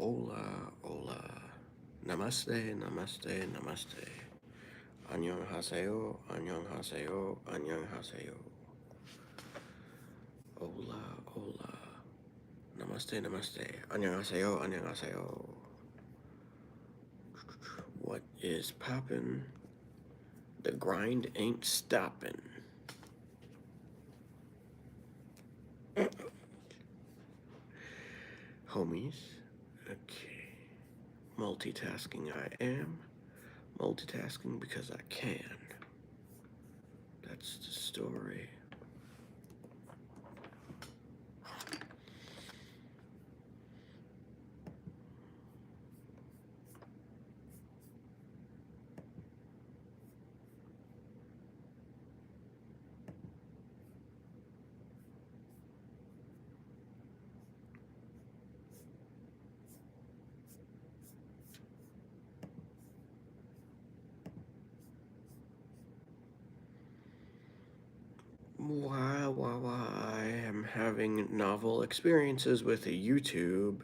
Hola, hola. Namaste, namaste, namaste. Annyeonghaseyo, annyeonghaseyo, annyeonghaseyo. Hola, hola. Namaste, namaste. Annyeonghaseyo, annyeonghaseyo. What is poppin'? The grind ain't stoppin'. Homies. Okay. Multitasking I am. Multitasking because I can. That's the story. Why, I am having novel experiences with YouTube.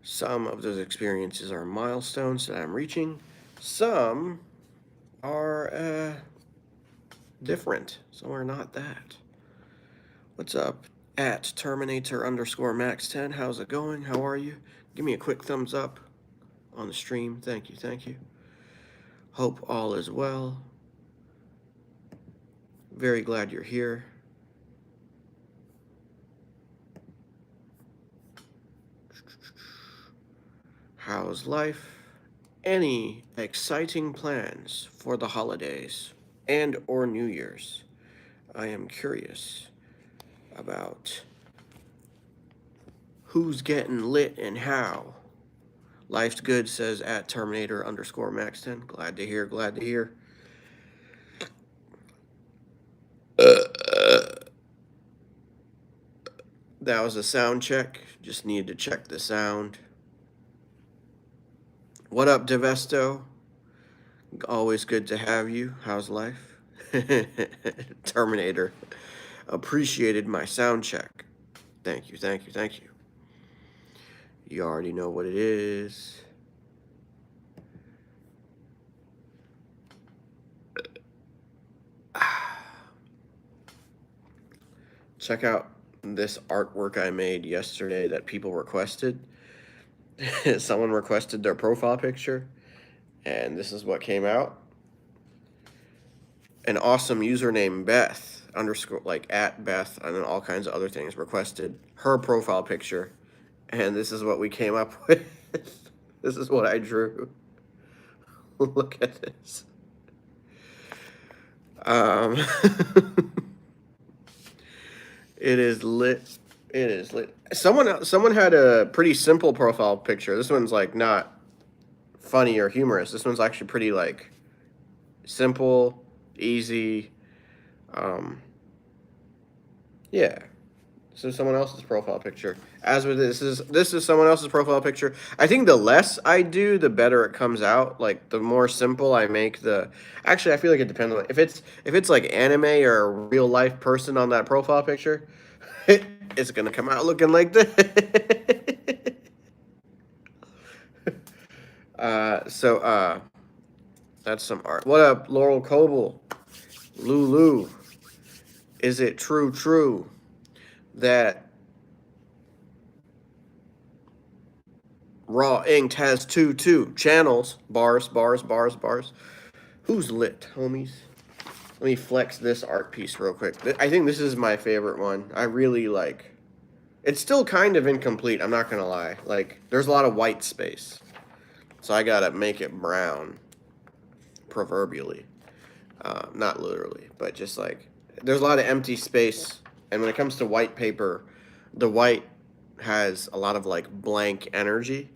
Some of those experiences are milestones that I'm reaching. Some are different. Some are not that. What's up? At Terminator underscore Max 10. How's it going? How are you? Give me a quick thumbs up on the stream. Thank you, thank you. Hope all is well. Very glad you're here. How's life? Any exciting plans for the holidays and or New Year's? I am curious about who's getting lit and how. Life's good, says at Terminator underscore Max 10. Glad to hear, glad to hear. That was a sound check. Just needed to check the sound. What up, Devesto? Always good to have you. How's life? Terminator appreciated my sound check. Thank you, thank you, thank you. You already know what it is. Check out this artwork I made yesterday that people requested. Someone requested their profile picture, and this is what came out. An awesome username, Beth underscore, like at Beth, and then all kinds of other things, requested her profile picture, and this is what we came up with. This is what I drew. Look at this. It is lit. It is lit. Someone had a pretty simple profile picture. This one's like not funny or humorous. This one's actually pretty like simple, easy. Yeah. This is someone else's profile picture. As with this is someone else's profile picture. I think the less I do, the better it comes out. Like the more simple I make the. Actually, I feel like it depends on if it's like anime or a real life person on that profile picture, it's gonna come out looking like this. So that's some art. What up, Laurel Coble, Lulu? Is it true that Raw Inked has two channels? Bars. Who's lit, homies? Let me flex this art piece real quick. I think this is my favorite one. I really like. It's still kind of incomplete. I'm not gonna lie. Like, there's a lot of white space, so I gotta make it brown, proverbially. Not literally, but just like there's a lot of empty space. And when it comes to white paper, the white has a lot of like blank energy.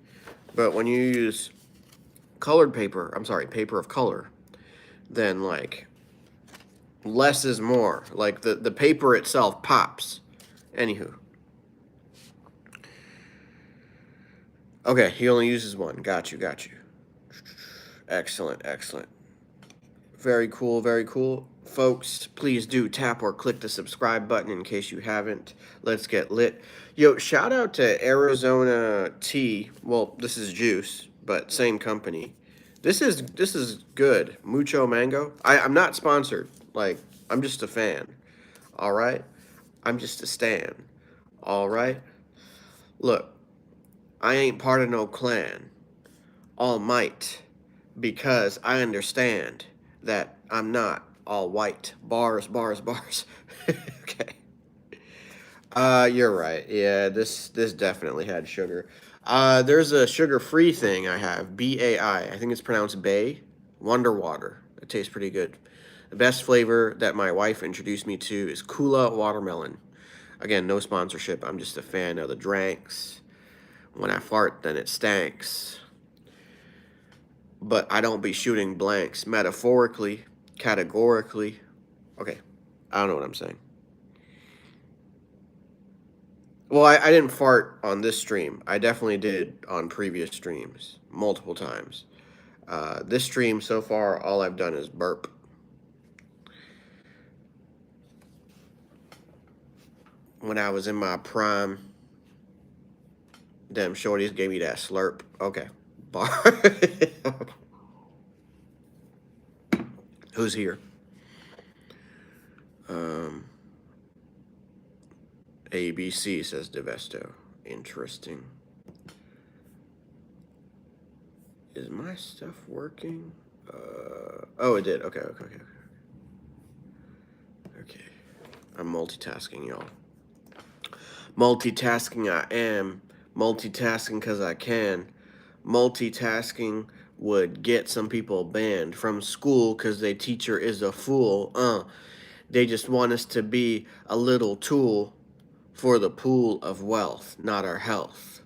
But when you use colored paper, I'm sorry, paper of color, then like less is more. Like the paper itself pops. Anywho. Okay, he only uses one. Got you. Excellent. Very cool, very cool. Folks, please do tap or click the subscribe button in case you haven't. Let's get lit. Yo, shout out to Arizona Tea. Well, this is juice, but same company. This is good. Mucho mango. I'm not sponsored. Like, I'm just a fan. All right? I'm just a stan. All right? Look, I ain't part of no clan. All might, because I understand that I'm not all white. Bars, bars, bars. Okay. You're right. Yeah, this definitely had sugar. There's a sugar-free thing I have. BAI. I think it's pronounced Bay. Wonder Water. It tastes pretty good. The best flavor that my wife introduced me to is Kula Watermelon. Again, no sponsorship. I'm just a fan of the drinks. When I fart, then it stanks. But I don't be shooting blanks metaphorically, categorically. Okay, I don't know what I'm saying. Well, I didn't fart on this stream. I definitely did on previous streams, multiple times. This stream so far, all I've done is burp. When I was in my prime, them shorties gave me that slurp. Okay. Bar. Who's here? ABC says Devesto. Interesting. Is my stuff working? Oh, it did. Okay. Okay. I'm multitasking, y'all. Multitasking, I am. Multitasking because I can. Multitasking would get some people banned from school because their teacher is a fool. They just want us to be a little tool for the pool of wealth, not our health.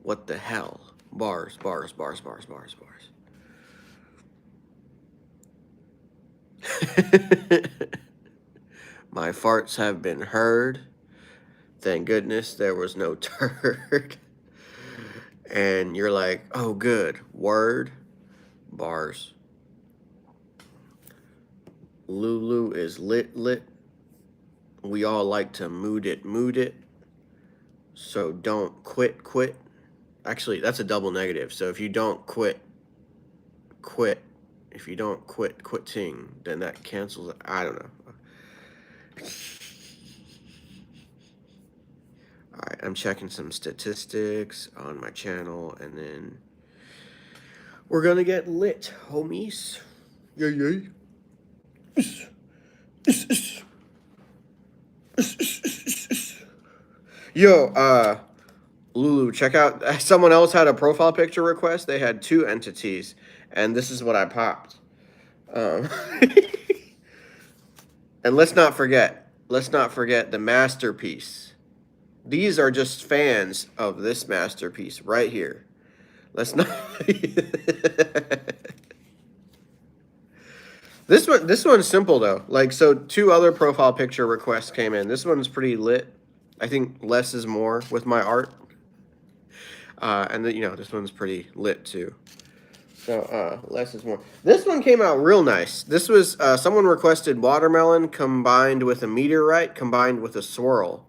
What the hell? Bars, bars, bars, bars, bars, bars. My farts have been heard. Thank goodness there was no turd. And you're like, oh, good. Word. Bars. Lulu is lit. We all like to mood it. So don't quit. Actually, that's a double negative. So if you don't quit. If you don't quitting, then that cancels it. I don't know. All right, I'm checking some statistics on my channel, and then we're gonna get lit, homies. Yay. Yo, Lulu, check out. Someone else had a profile picture request. They had 2 entities, and this is what I popped. And let's not forget the masterpiece. These are just fans of this masterpiece right here. Let's not. This one's simple though. Like, so 2 other profile picture requests came in. This one's pretty lit. I think less is more with my art. And this one's pretty lit too. So less is more. This one came out real nice. This was someone requested watermelon combined with a meteorite combined with a swirl.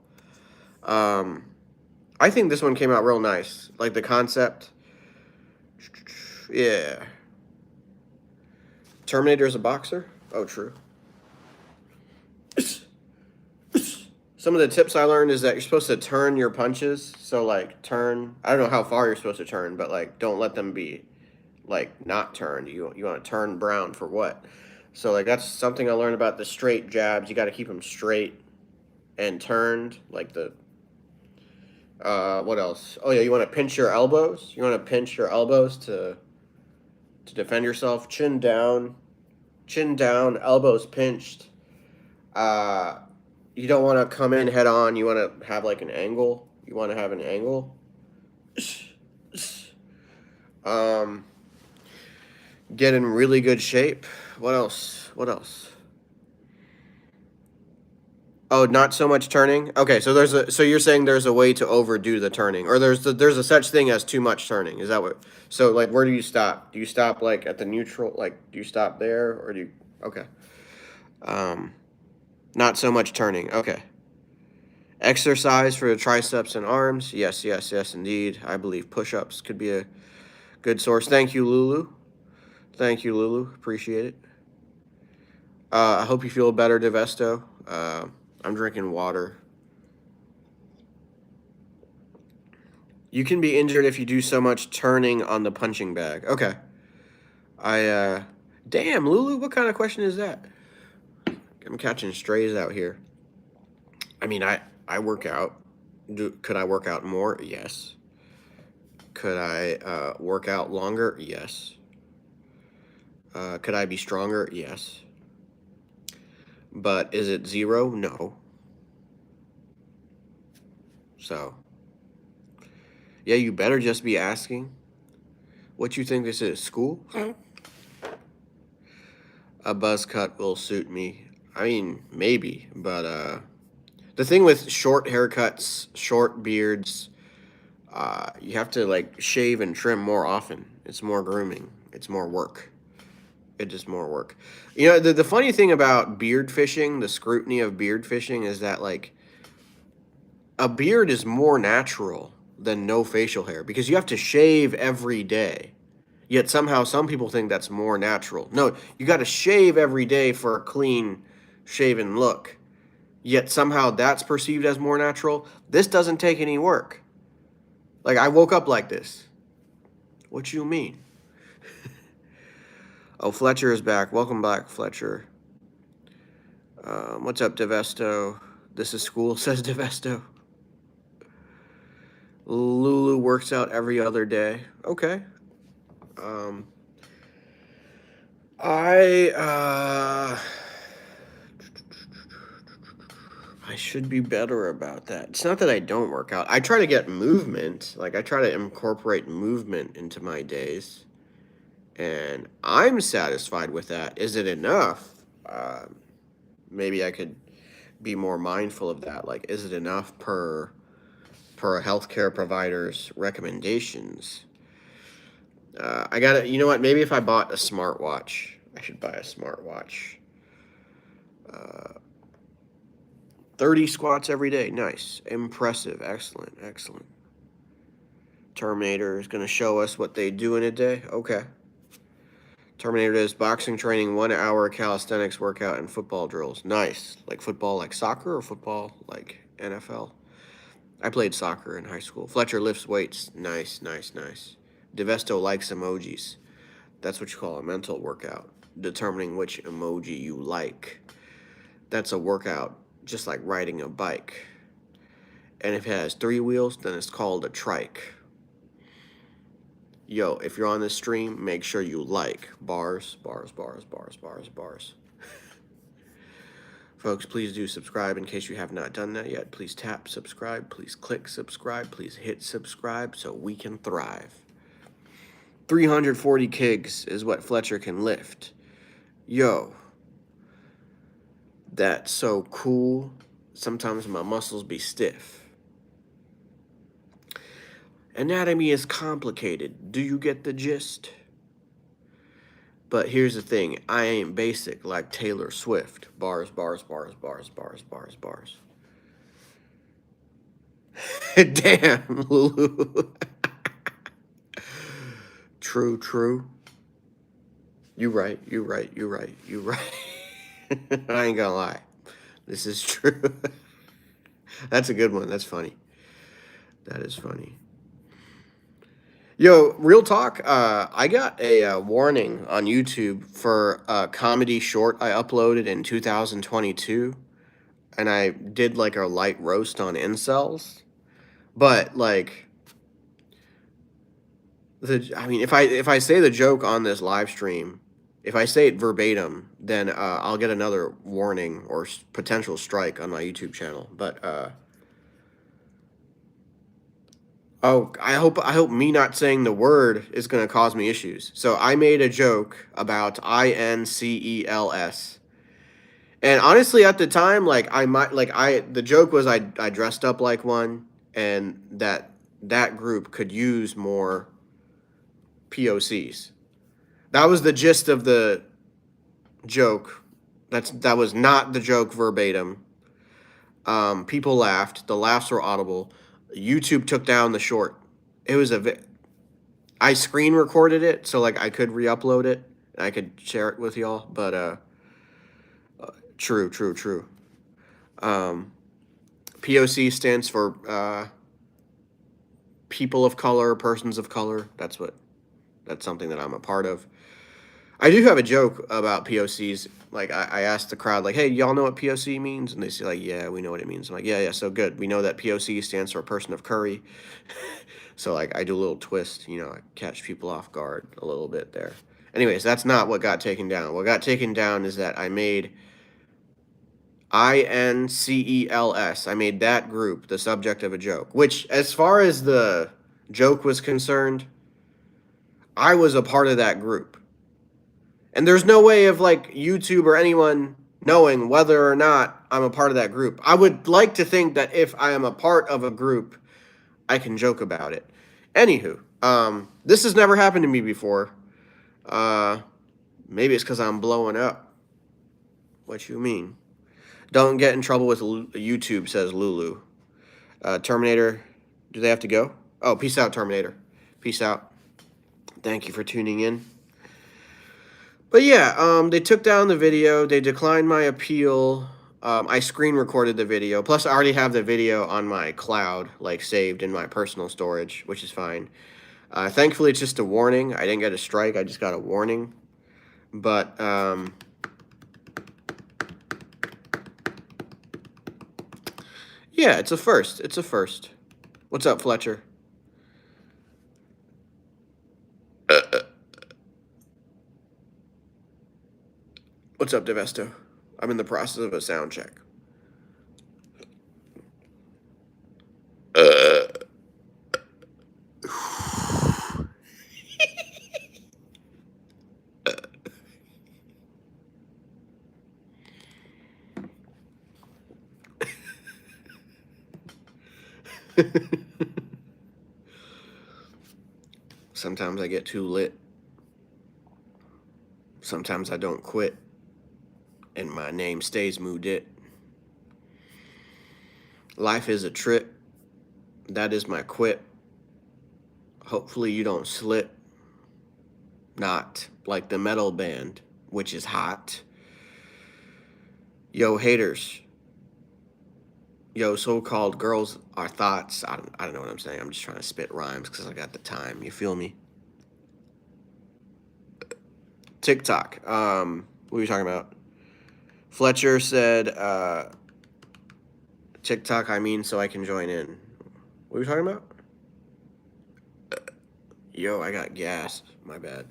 I think this one came out real nice. Like the concept. Yeah. Terminator's a boxer? Oh, true. Some of the tips I learned is that you're supposed to turn your punches. So, like, turn. I don't know how far you're supposed to turn, but, like, don't let them be, like, not turned. You want to turn brown for what? So, like, that's something I learned about the straight jabs. You got to keep them straight and turned. Like the. What else? Oh, yeah, you want to pinch your elbows. You want to pinch your elbows to defend yourself. Chin down, elbows pinched. You don't want to come in head on. You want to have like an angle. You want to have an angle. Get in really good shape. What else? Oh, not so much turning. Okay, so you're saying there's a way to overdo the turning, or there's a such thing as too much turning. Is that what? So like, where do you stop? Do you stop like at the neutral? Like, do you stop there, or do you? Okay. Not so much turning. Okay. Exercise for the triceps and arms. Yes, yes, yes, indeed. I believe push-ups could be a good source. Thank you, Lulu. Thank you, Lulu. Appreciate it. I hope you feel better, Devesto. I'm drinking water. You can be injured if you do so much turning on the punching bag. Okay. Damn, Lulu, what kind of question is that? I'm catching strays out here. I mean, I work out. Could I work out more? Yes. Could I work out longer? Yes. Could I be stronger? Yes. But is it 0? No. So, yeah, you better just be asking. What you think this is? School? A buzz cut will suit me. I mean, maybe, but the thing with short haircuts, short beards, you have to like shave and trim more often. It's more grooming. It's more work. It's just more work. You know, the funny thing about beard fishing, the scrutiny of beard fishing, is that like a beard is more natural than no facial hair because you have to shave every day. Yet somehow some people think that's more natural. No, you got to shave every day for a clean shaven look. Yet somehow that's perceived as more natural. This doesn't take any work. Like I woke up like this. What you mean? Oh, Fletcher is back. Welcome back, Fletcher. What's up, Devesto? This is school, says Devesto. Lulu works out every other day. Okay. I should be better about that. It's not that I don't work out. I try to get movement. Like I try to incorporate movement into my days. And I'm satisfied with that. Is it enough? Maybe I could be more mindful of that. Like, is it enough per a healthcare provider's recommendations? I gotta. You know what? Maybe if I bought a smartwatch, I should buy a smartwatch. 30 squats every day. Nice. Impressive. Excellent. Excellent. Terminator is going to show us what they do in a day. Okay. Terminator does boxing training, 1 hour calisthenics workout, and football drills. Nice. Like football like soccer or football like NFL? I played soccer in high school. Fletcher lifts weights. Nice, nice, nice. Devesto likes emojis. That's what you call a mental workout. Determining which emoji you like. That's a workout, just like riding a bike. And if it has 3 wheels, then it's called a trike. Yo, if you're on this stream, make sure you like bars, bars, bars, bars, bars, bars. Folks, please do subscribe in case you have not done that yet. Please tap subscribe. Please click subscribe. Please hit subscribe so we can thrive. 340 kgs is what Fletcher can lift. Yo, that's so cool. Sometimes my muscles be stiff. Anatomy is complicated. Do you get the gist? But here's the thing. I ain't basic like Taylor Swift. Bars, bars, bars, bars, bars, bars, bars. Damn, Lulu. True, true. You right, you right, you right, you right. I ain't gonna lie. This is true. That's a good one. That's funny. That is funny. Yo, real talk. I got a warning on YouTube for a comedy short I uploaded in 2022, and I did like a light roast on incels. But like, I mean, if I say the joke on this live stream, if I say it verbatim, then I'll get another warning or potential strike on my YouTube channel. But oh, I hope me not saying the word is going to cause me issues. So I made a joke about INCELS. And honestly at the time like the joke was I dressed up like one and that group could use more POCs. That was the gist of the joke. That was not the joke verbatim. People laughed. The laughs were audible. YouTube took down the short. It was I screen recorded it, so like I could re-upload it and I could share it with y'all. But true, true, true. POC stands for people of color, persons of color. That's something that I'm a part of. I do have a joke about POCs. Like I asked the crowd, like, "Hey, y'all know what POC means?" And they say, like, "Yeah, we know what it means." I'm like, "Yeah, yeah, so good. We know that POC stands for person of curry." So like I do a little twist, I catch people off guard a little bit there. Anyways, that's not what got taken down. What got taken down is that I made INCELS. I made that group the subject of a joke, which, as far as the joke was concerned, I was a part of that group. And there's no way of like YouTube or anyone knowing whether or not I'm a part of that group. I would like to think that if I am a part of a group, I can joke about it. Anywho, this has never happened to me before. Maybe it's because I'm blowing up. What you mean? Don't get in trouble with YouTube, says Lulu. Terminator, do they have to go? Oh, peace out, Terminator. Peace out. Thank you for tuning in. But yeah, they took down the video. They declined my appeal. I screen recorded the video. Plus, I already have the video on my cloud, like saved in my personal storage, which is fine. Thankfully, it's just a warning. I didn't get a strike. I just got a warning. But yeah, it's a first. It's a first. What's up, Fletcher? What's up, Devesto? I'm in the process of a sound check. Sometimes I get too lit. Sometimes I don't quit. And my name stays Moodit. Life is a trip. That is my quip. Hopefully you don't slip. Not like the metal band, which is hot. Yo, haters. Yo, so-called girls are thoughts. I don't know what I'm saying. I'm just trying to spit rhymes because I got the time. You feel me? TikTok. What are you talking about? Fletcher said, TikTok, I mean, so I can join in. What are you talking about? Yo, I got gas. My bad.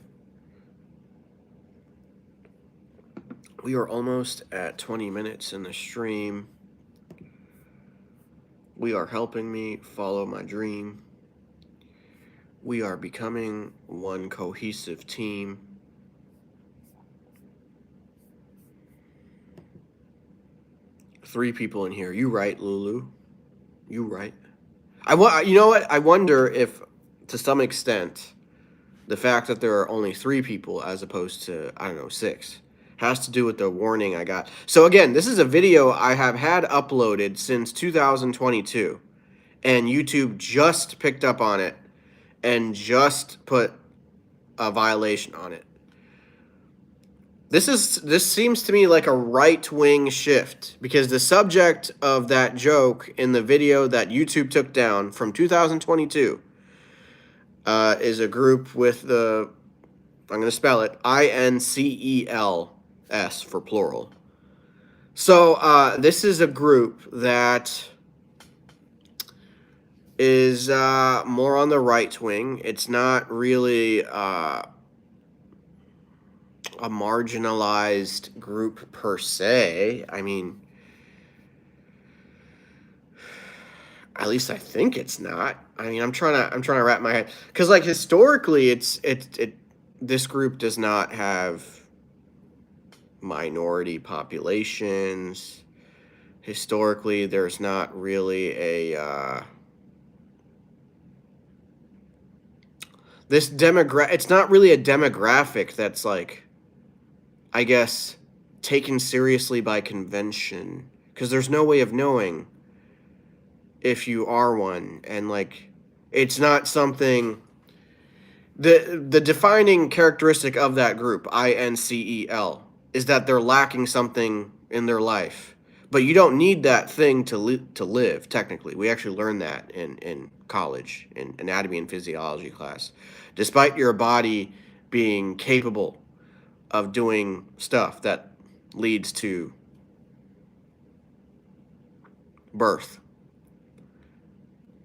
We are almost at 20 minutes in the stream. We are helping me follow my dream. We are becoming one cohesive team. Three people in here. You right, Lulu. You right. You know what? I wonder if, to some extent, the fact that there are only 3 people as opposed to, I don't know, 6 has to do with the warning I got. So again, this is a video I have had uploaded since 2022, and YouTube just picked up on it and just put a violation on it. This seems to me like a right-wing shift, because the subject of that joke in the video that YouTube took down from 2022 is a group with the, I'm going to spell it, INCELS for plural. So this is a group that is more on the right wing. It's not really a marginalized group per se. I mean, at least I think it's not. I mean, I'm trying to wrap my head, because like historically, this group does not have minority populations. Historically, there's not really a it's not really a demographic that's like, I guess, taken seriously by convention, because there's no way of knowing if you are one, and like it's not something. The defining characteristic of that group, INCEL, is that they're lacking something in their life. But you don't need that thing to live, technically. We actually learned that in college, in anatomy and physiology class. Despite your body being capable of doing stuff that leads to birth,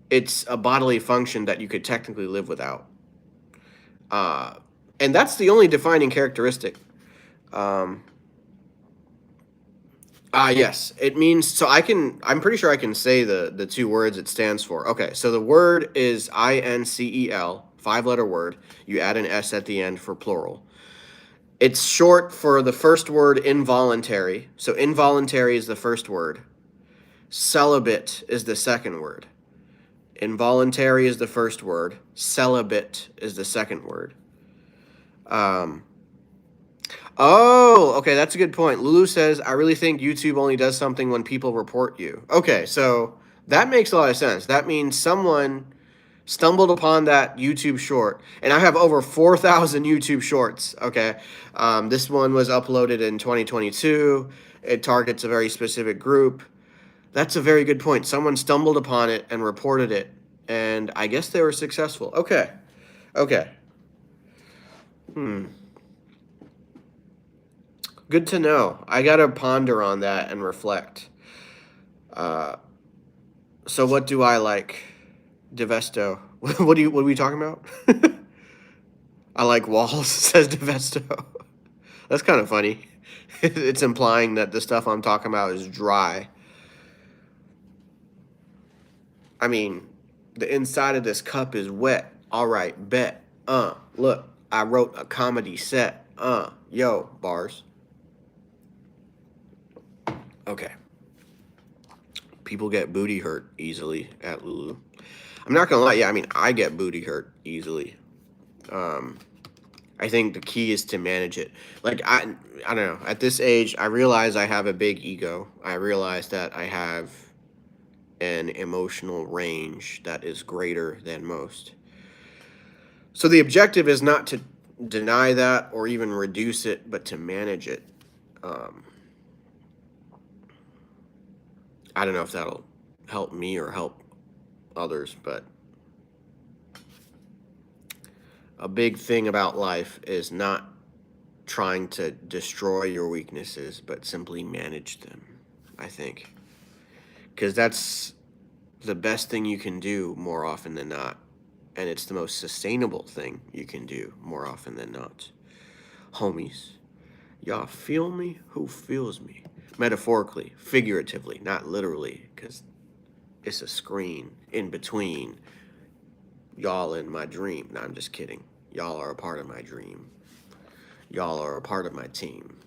it's a bodily function that you could technically live without. Uh, and that's the only defining characteristic. Um, yes, it means so I'm pretty sure I can say the two words it stands for. Okay, so the word is INCEL, 5-letter word. You add an S at the end for plural. It's short for the first word involuntary. So involuntary is the first word. Celibate is the second word. Involuntary is the first word. Celibate is the second word. Oh, okay, that's a good point. Lulu says, I really think YouTube only does something when people report you. Okay, so that makes a lot of sense. That means someone stumbled upon that YouTube short, and I have over 4,000 YouTube shorts, okay? This one was uploaded in 2022. It targets a very specific group. That's a very good point. Someone stumbled upon it and reported it, and I guess they were successful. Okay, okay. Good to know. I gotta ponder on that and reflect. So what do I like? Devesto. What are we talking about? I like walls, says Devesto. That's kind of funny. It's implying that the stuff I'm talking about is dry. I mean, the inside of this cup is wet. All right, bet. Look, I wrote a comedy set. Yo, bars. Okay. People get booty hurt easily at Lulu. I'm not gonna lie, yeah, I mean, I get booty hurt easily. I think the key is to manage it. Like I don't know. At this age, I realize I have a big ego. I realize that I have an emotional range that is greater than most. So the objective is not to deny that or even reduce it, but to manage it. I don't know if that'll help me or help others, but a big thing about life is not trying to destroy your weaknesses, but simply manage them, I think. Because that's the best thing you can do more often than not. And it's the most sustainable thing you can do more often than not. Homies, y'all feel me? Who feels me? Metaphorically, figuratively, not literally, because it's a screen in between y'all and my dream. No, I'm just kidding. Y'all are a part of my dream. Y'all are a part of my team.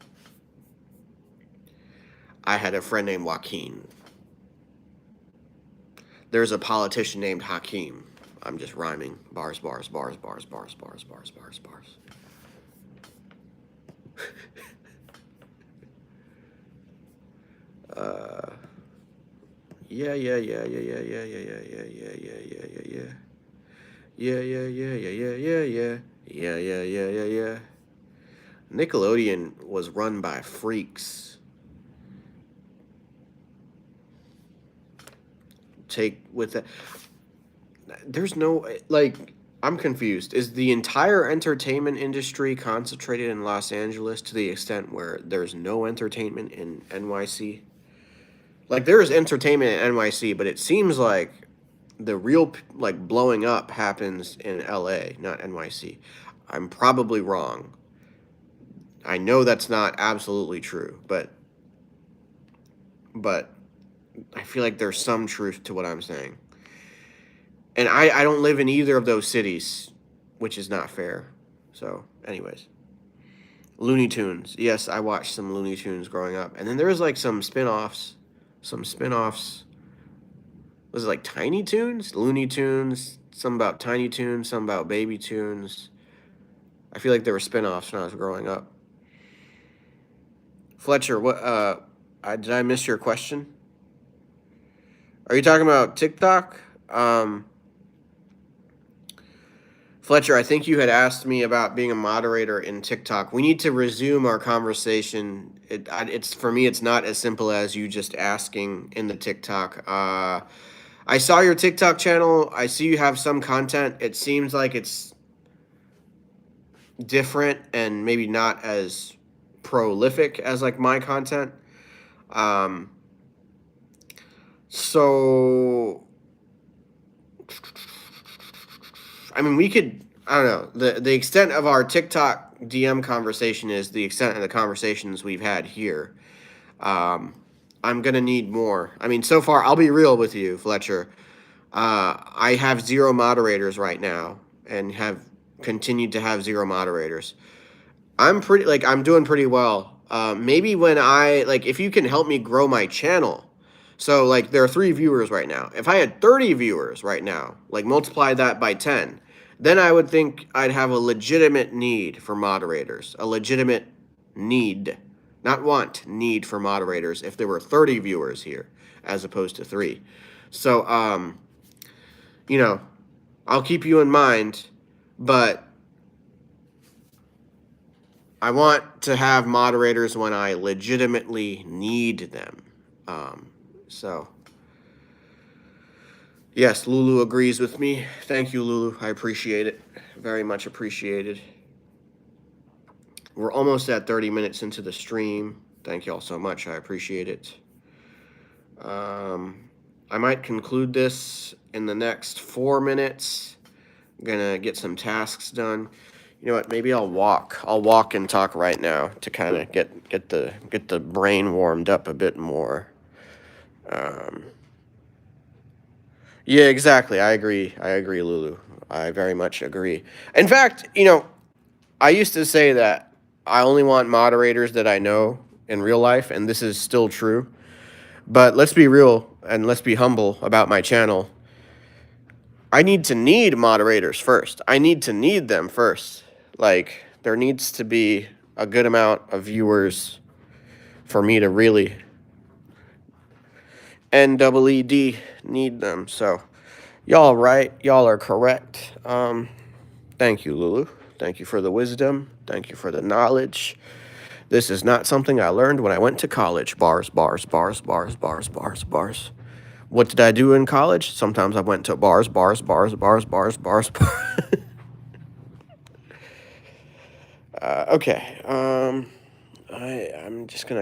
I had a friend named Joaquin. There's a politician named Hakeem. I'm just rhyming. Bars, bars, bars, bars, bars, bars, bars, bars, bars. Yeah, yeah, yeah, yeah, yeah, yeah, yeah, yeah, yeah, yeah, yeah, yeah, yeah, yeah. Yeah, yeah, yeah, yeah, yeah, yeah, yeah. Yeah, yeah, yeah, yeah, yeah. Nickelodeon was run by freaks. Take with that. There's no like. I'm confused. Is the entire entertainment industry concentrated in Los Angeles to the extent where there's no entertainment in NYC? Like there is entertainment in NYC, but it seems like the real like blowing up happens in LA, not NYC. I'm probably wrong. I know that's not absolutely true, but I feel like there's some truth to what I'm saying. And I don't live in either of those cities, which is not fair. So, anyways, Looney Tunes. Yes, I watched some Looney Tunes growing up, and then there was like some spin-offs. Some spin-offs. Was it like Tiny Toons, Looney Tunes, some about Tiny Toons, some about Baby Tunes. I feel like there were spin-offs when I was growing up. Fletcher, what? Did I miss your question? Are you talking about TikTok? Fletcher, I think you had asked me about being a moderator in TikTok. We need to resume our conversation. It's for me. It's not as simple as you just asking in the TikTok. I saw your TikTok channel. I see you have some content. It seems like it's different and maybe not as prolific as like my content. So I mean, we could. I don't know. The extent of our TikTok DM conversation is the extent of the conversations we've had here. I'm gonna need more. I mean, so far, I'll be real with you, Fletcher. I have 0 moderators right now, and have continued to have 0 moderators. I'm doing pretty well. Maybe when if you can help me grow my channel. So like there are 3 viewers right now. If I had 30 viewers right now, like multiply that by 10, then I would think I'd have a legitimate need for moderators. A legitimate need, not want, need for moderators if there were 30 viewers here as opposed to 3. So I'll keep you in mind, but I want to have moderators when I legitimately need them. So, yes, Lulu agrees with me. Thank you, Lulu. I appreciate it. Very much appreciated. We're almost at 30 minutes into the stream. Thank you all so much. I appreciate it. I might conclude this in the next 4 minutes. I'm gonna get some tasks done. You know what? Maybe I'll walk. I'll walk and talk right now to kind of get the brain warmed up a bit more. Yeah, exactly. I agree, Lulu. I very much agree. In fact, I used to say that I only want moderators that I know in real life, and this is still true. But let's be real and let's be humble about my channel. I need moderators first. I need to need them first. Like, there needs to be a good amount of viewers for me to really NEED need them. So, y'all right. Y'all are correct. Thank you, Lulu. Thank you for the wisdom. Thank you for the knowledge. This is not something I learned when I went to college. Bars, bars, bars, bars, bars, bars, bars. What did I do in college? Sometimes I went to bars, bars, bars, bars, bars, bars. Okay. I'm just gonna